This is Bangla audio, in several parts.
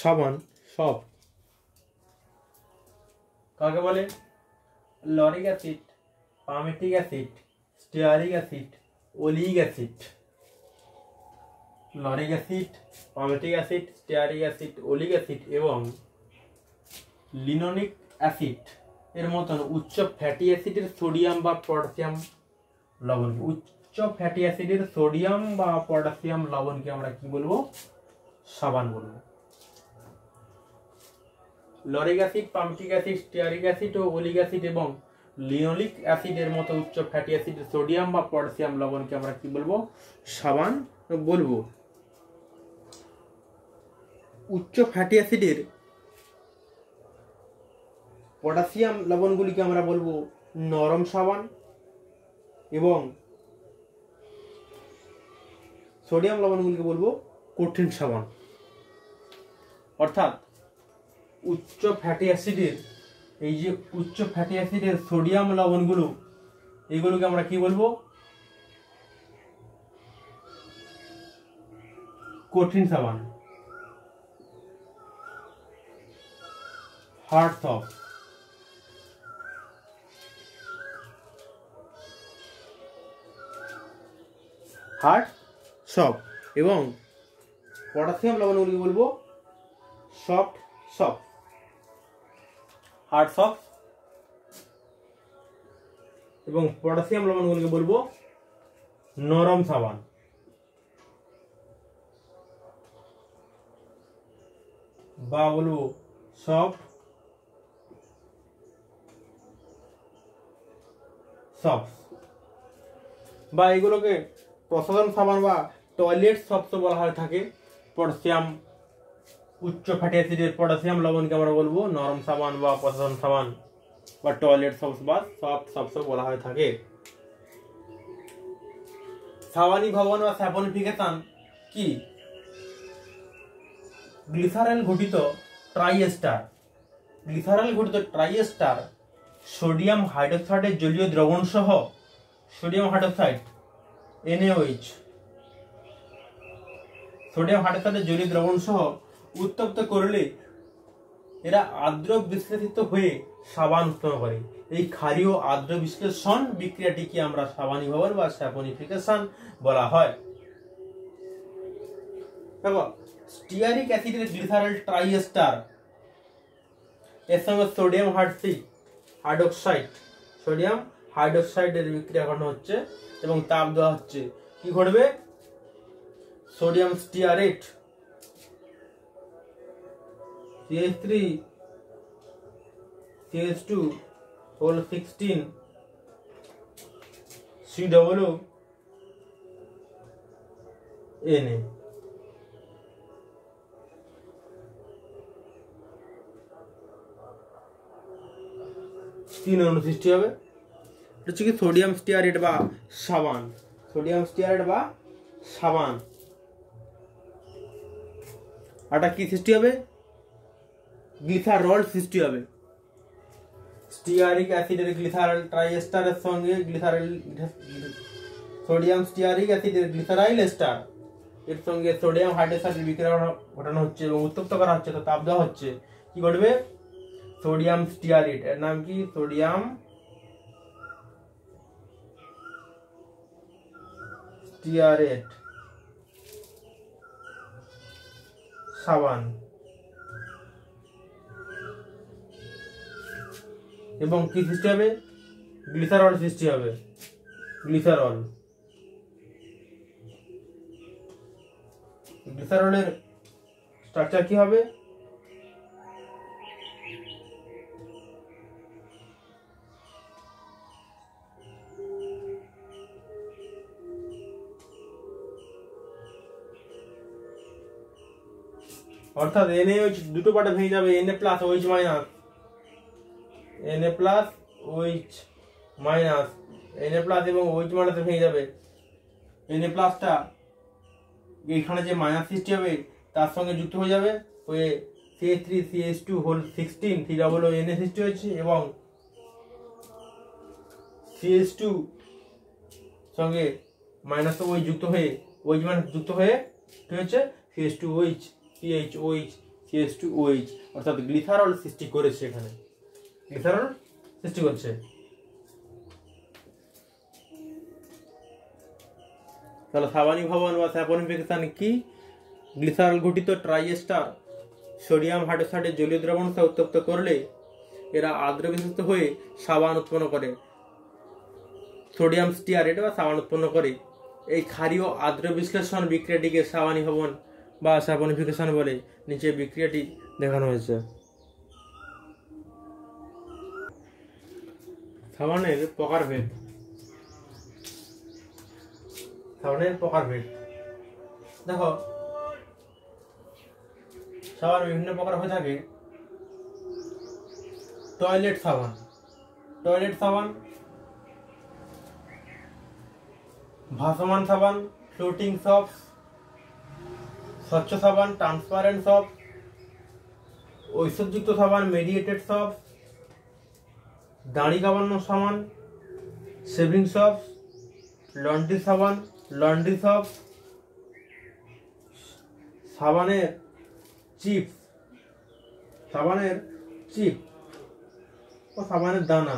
সাবান সব কাকে বলে? Lauric acid, palmitic acid, stearic acid, oleic acid. Lauric acid, palmitic acid, stearic acid, oleic acid এবং লিনোলিক অ্যাসিড এর মতন উচ্চ ফ্যাটি অ্যাসিডের সোডিয়াম বা পটাশিয়াম লবণ। উচ্চ ফ্যাটি অ্যাসিডের সোডিয়াম বা পটাশিয়াম লবণকে আমরা কি বলবো? সাবান বলবো। Lauric acid, palmitic acid, stearic acid ও ওলিক অ্যাসিড এবং লিনোলিক অ্যাসিডের মতো উচ্চ ফ্যাটি অ্যাসিডের সোডিয়াম বা পটাশিয়াম লবণকে আমরা কি বলবো? সাবান বলবো। উচ্চ ফ্যাটি অ্যাসিডের পটাশিয়াম লবণগুলিকে আমরা বলবো নরম সাবান এবং সোডিয়াম লবণগুলিকে বলবো কঠিন সাবান। অর্থাৎ উচ্চ ফ্যাটি অ্যাসিডের এই যে উচ্চ ফ্যাটি অ্যাসিডের সোডিয়াম লবণগুলো এগুলোকে আমরা কি বলবো? কঠিন সাবান, হার্ড সফট। হার্ড সফট এবং পটাশিয়াম লবণগুলিকে বলবো সফট সফট। হার্ড সফট এবং পটাশিয়াম লবণগুলিকে বলবো নরম সাবান। বা বলবো সফট সফট। বা এগুলোকে প্রসাধন সাবান বা টয়লেট সফট বলা হয়ে থাকে। পটাশিয়াম উচ্চ ফ্যাটি অ্যাসিডের পটাশিয়াম লবণকে আমরা বলবো নরম সাবান বা প্রসাধন সাবান বা টয়লেট সফট বা সফট সফট বলা হয়ে থাকে। সাবানি ভবন বা স্যাপনিফিকেশন কি? গ্লিসারল ঘটিত ট্রাইএস্টার সোডিয়াম হাইড্রোক্সাইডের জলীয় দ্রবণ সহ সোডিয়াম হাইড্রোক্সাইড NaOH সোডিয়াম হাইড্রোক্সাইডের জলীয় দ্রবণ সহ উত্তপ্ত করলে এরা আর্দ্র বিশ্লেষিত হয়ে সাবান উৎপন্ন করে। এই ক্ষারীয় আর্দ্র বিশ্লেষণ বিক্রিয়াটিকে আমরা সাবানীভবন বা স্যাপনিফিকেশন বলা হয়। দেখো, স্টিয়ারিক অ্যাসিডের গ্লিসারল ট্রাইএস্টার এর সঙ্গে সোডিয়াম হাইড্রোক্সাইডের বিক্রিয়া ঘটানো হচ্ছে এবং তাপ দেওয়া হচ্ছে। কি ঘটবে? Sodium stearate CH3 CH2 whole 16 COO Na। তিন অণু সৃষ্টি হবে। এটা হচ্ছে কি সোডিয়াম স্টিয়ারেট বা সাবান। সোডিয়াম স্টিয়ারেট বা সাবান। এটা কি সৃষ্টি হবে? গ্লিসারল সৃষ্টি হবে। স্টিয়ারিক অ্যাসিডের গ্লিসারল ট্রাইএস্টারের সঙ্গে সোডিয়াম স্টিয়ারিক অ্যাসিডের গ্লিসারাইল এস্টার এর সঙ্গে সোডিয়াম হাইড্রোক্সাইডের বিক্রিয়া ঘটানো হচ্ছে এবং উত্তপ্ত করা হচ্ছে, তো তাপ দেওয়া হচ্ছে। কি ঘটবে? সোডিয়াম স্টিয়ারেট এর নাম কি? সোডিয়াম স্টিয়ারেট সাবান এবং কি সৃষ্টি হবে? গ্লিসারল সৃষ্টি হবে। গ্লিসারলের স্ট্রাকচার কি হবে? অর্থাৎ NaOH দুটো পার্টে ভেঙে যাবে, Na plus OH minus, Na plus OH minus, Na plus এবং OH মাইনাসে ভেঙে যাবে। Na প্লাসটা এখানে যে মাইনাস সৃষ্টি হবে তার সঙ্গে যুক্ত হয়ে যাবে, হয়ে CH3 CH2 হোল 16 3 Na সৃষ্টি হয়েছে এবং CH2 সঙ্গে মাইনাস OH যুক্ত হয়ে OH মাইনাস যুক্ত হয়ে কি হচ্ছে? CH2OH CHOH CH2OH, অর্থাৎ গ্লিসারল সৃষ্টি করেছে, এখানে গ্লিসারল সৃষ্টি করছে। তাহলে সাবানিক ভবন বা স্যাপোনিফিকেশন কি? গ্লিসারল ঘটিত ট্রাইএস্টার সোডিয়াম হাইড্রোক্সাইডে জলীয় দ্রবণ উত্তপ্ত করলে এরা আর্দ্র বিশিষ্ট হয়ে সাবান উৎপন্ন করে, সোডিয়াম স্টিয়ারেট বা সাবান উৎপন্ন করে। এই ক্ষারীয় আর্দ্র বিশ্লেষণ বিক্রিয়াটিকে সাবানিক ভবন বা স্যাপোনিফিকেশন বলে। নিচে বিক্রিয়াটি দেখানো হয়েছে। সাবানের প্রকারভেদ। সাবানের প্রকারভেদ দেখো, সাবান বিভিন্ন প্রকার হয়ে থাকে। টয়লেট সাবান, টয়লেট সাবান, ভাসমান সাবান, ফ্লোটিং সপ, স্বচ্ছ সাবান, ট্রান্সপারেন্ট সপ, ঐশ্বর্যযুক্ত সাবান, মেডিয়েটেড সপ, দাড়ি কামানো সাবান, শেভিং সপ, লন্ড্রি সাবান, লন্ড্রি সপ, সাবানের চিপস, সাবানের চিপ ও সাবানের দানা,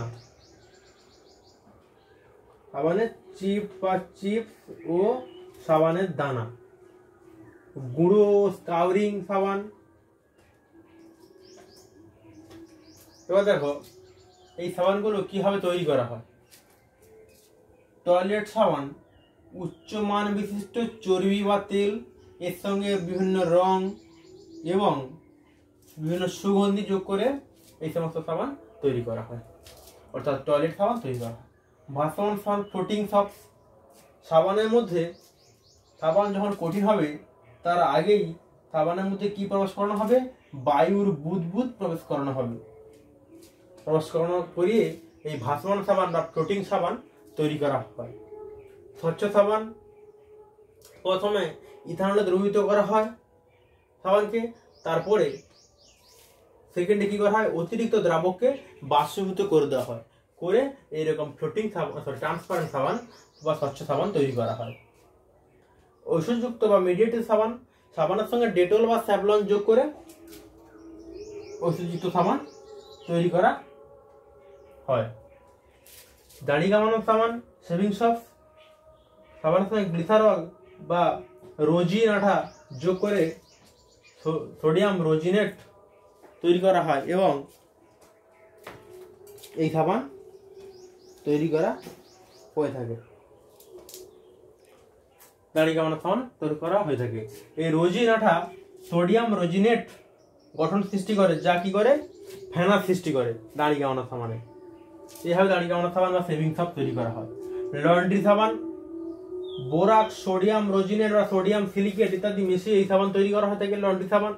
সাবানের চিপ বা চিপস ও সাবানের দানা, গুঁড়ো স্কাউরিং সাবান। এবার দেখো এই সাবানগুলো কিভাবে তৈরি করা হয়। টয়লেট সাবান উচ্চমান বিশিষ্ট চর্বি বা তেল, এর সঙ্গে বিভিন্ন রং এবং বিভিন্ন সুগন্ধি যোগ করে এই সমস্ত সাবান তৈরি করা হয়, অর্থাৎ টয়লেট সাবান তৈরি করা হয়। ভাসমান সাবান, ফ্লোটিং সপ, সাবানের মধ্যে, সাবান যখন কঠিন হবে তার আগেই সাবানের মধ্যে কি প্রবেশ করানো হবে? বায়ুর বুদবুদ প্রবেশ করানো হবে। প্রবেশ করানো করিয়ে এই ভাসমান সাবান বা ফ্লোটিং সাবান তৈরি করা হয়। স্বচ্ছ সাবান, প্রথমে ইথানলে দ্রবীভূত করা হয় সাবানকে, তারপরে সেকেন্ডে কি করা হয়? অতিরিক্ত দ্রাবককে বাষ্পীভূত করে দেওয়া হয়, করে এইরকম ফ্লোটিং সাবান, ট্রান্সপারেন্ট সাবান বা স্বচ্ছ সাবান তৈরি করা হয়। ঔষধযুক্ত বা মেডিয়েটেড সাবান, সাবানের সঙ্গে ডেটল বা স্যাভলন যোগ করে ঔষধযুক্ত সাবান তৈরি করা হয়। দাড়ি কামানোর সাবান, শেভিং সপ, সাবানের সঙ্গে গ্লিসারল বা রোজিন আঠা যোগ করে সোডিয়াম রোজিনেট তৈরি করা হয় এবং এই সাবান তৈরি করা হয়ে থাকে। দাড়ি কামানোর সাবান তৈরি করা হয়ে থাকে। এই রোজিন আঠা সোডিয়াম রোজিনেট গঠন সৃষ্টি করে, যা কি করে? ফেনা সৃষ্টি করে দাড়ি কামানোর সাবানে। এইভাবে দাড়ি কামানোর সাবান বা শেভিং সপ তৈরি করা হয়। লন্ড্রি সাবান, বোরাক্স, সোডিয়াম রোজিনেট বা সোডিয়াম সিলিকেট ইত্যাদি মিশিয়ে এই সাবান তৈরি করা হয়ে থাকে, লন্ড্রি সাবান।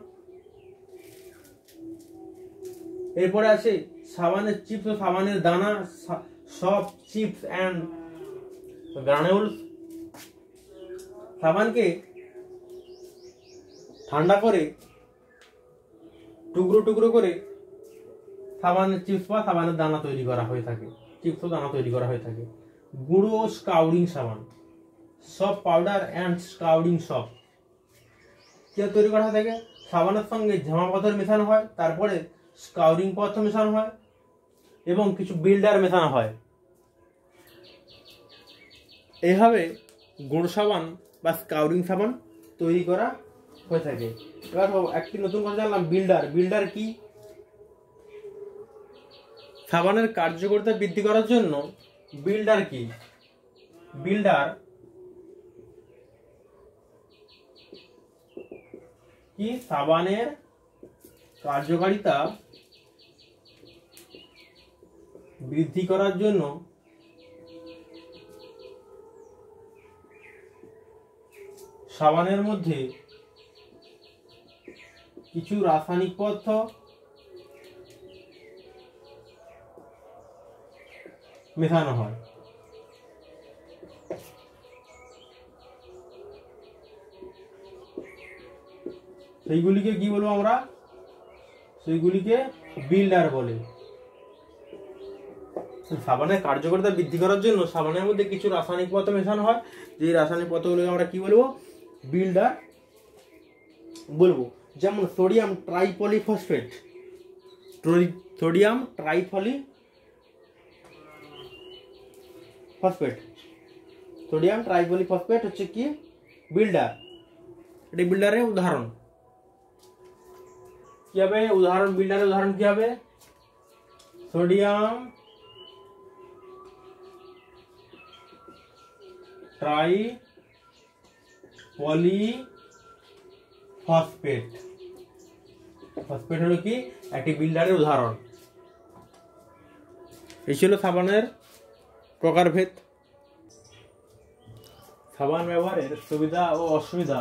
এরপরে আছে সাবানের চিপস ও সাবানের দানা, সব চিপস অ্যান্ড গ্রানুলস। সাবানকে ঠান্ডা করে টুকরো টুকরো করে সাবানের চিপস বা সাবানের দানা তৈরি করা হয়ে থাকে, চিপস ও দানা তৈরি করা হয়ে থাকে। গুঁড়ো স্কাউরিং সাবান, সব পাউডার অ্যান্ড স্কাউরিং সপ কি তৈরি করা হয়ে থাকে? সাবানের সঙ্গে ঝামা পাথর মেশানো হয়, তারপরে স্কাউরিং পদার্থ মেশানো হয় এবং কিছু বিল্ডার মেশানো হয়। এইভাবে গুঁড়ো সাবান বা স্কাউরিং সাবান তৈরি করা হয়ে থাকে। এবার একটি নতুন কথা জানলাম, বিল্ডার। বিল্ডার কি? সাবানের কার্যকারিতা বৃদ্ধি করার জন্য বিল্ডার কি? বিল্ডার কি? সাবানের কার্যকারিতা বৃদ্ধি করার জন্য সাবানের মধ্যে কিছু রাসায়নিক পদার্থ মেশানো হয়। সেইগুলিকে কি বলবো আমরা? সেইগুলিকে বিল্ডার বলে। সাবানের কার্যকারিতা বৃদ্ধি করার জন্য সাবানের মধ্যে কিছু রাসায়নিক পদার্থ মেশানো হয়, যে রাসায়নিক পদার্থগুলোকে আমরা কি বলবো? বিল্ডার বলবো, যেমন সোডিয়াম ট্রাইপলিফসফেট, সোডিয়াম ট্রাইপলিফসফেট, সোডিয়াম ট্রাইপলিফসফেট হচ্ছে কি বিল্ডার, এটি বিল্ডারের উদাহরণ। কি হবে উদাহরণ, বিল্ডারের উদাহরণ কি হবে? সোডিয়াম ট্রাইপলিফসফেট, ফসফেট হলো কি একটি বিল্ডারের উদাহরণ। এই ছিল সাবানের প্রকারভেদ। সাবান ব্যবহারের সুবিধা ও অসুবিধা।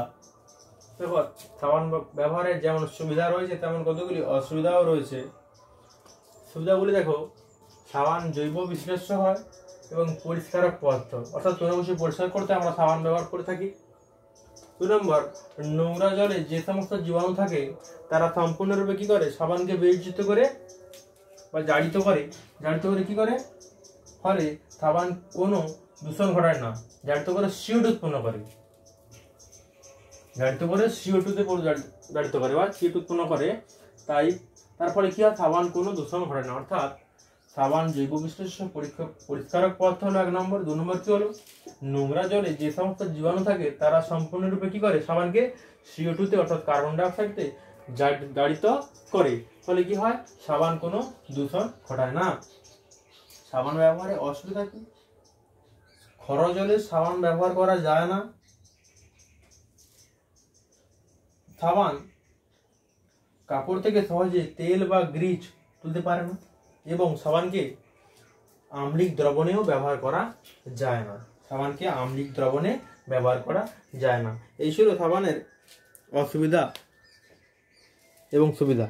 দেখো, সাবান ব্যবহারের যেমন সুবিধা রয়েছে তেমন কতগুলি অসুবিধাও রয়েছে। সুবিধাগুলি দেখো, সাবান জৈব বিশ্লেষ্য হয় এবং পরিষ্কারক পদার্থ, অর্থাৎ কোনো কিছু পরিষ্কার করতে আমরা সাবান ব্যবহার করে থাকি। 2 নম্বর, নোংরা জলে যে সমস্ত জীবাণু থাকে তারা সম্পূর্ণরূপে কি করে, সাবানকে বিয়োজিত করে বা জারিত করে কি করে, ফলে সাবান কোনো দূষণ ঘটায় না, জারিত করে CO2 উৎপন্ন করে, জারিত করে CO2 উৎপন্ন করে। তাই তার ফলে কি হয়, সাবান কোনো দূষণ ঘটায় না, অর্থাৎ সাবান জৈব বিশ্লেষ্য পরিষ্কারক পদার্থ হলো 1 নম্বর। 2 নম্বর কি হলো, নোংরা জলে যে সমস্ত জীবাণু থাকে তারা সম্পূর্ণরূপে কি করে, সাবানকে CO2 অর্থাৎ কার্বন ডাই অক্সাইডে জারিত করে, ফলে কি হয়, সাবান কোনো দূষণ ঘটায় না। সাবান ব্যবহারে অসুবিধা কি? খরা জলে সাবান ব্যবহার করা যায় না। সাবান কাপড় থেকে সহজে তেল বা গ্রিজ তুলতে পারে না এবং সাবানকে আম্লিক দ্রবণেও ব্যবহার করা যায় না, সাবানকে আম্লিক দ্রবণে ব্যবহার করা যায় না। এই ছিল সাবানের অসুবিধা এবং সুবিধা।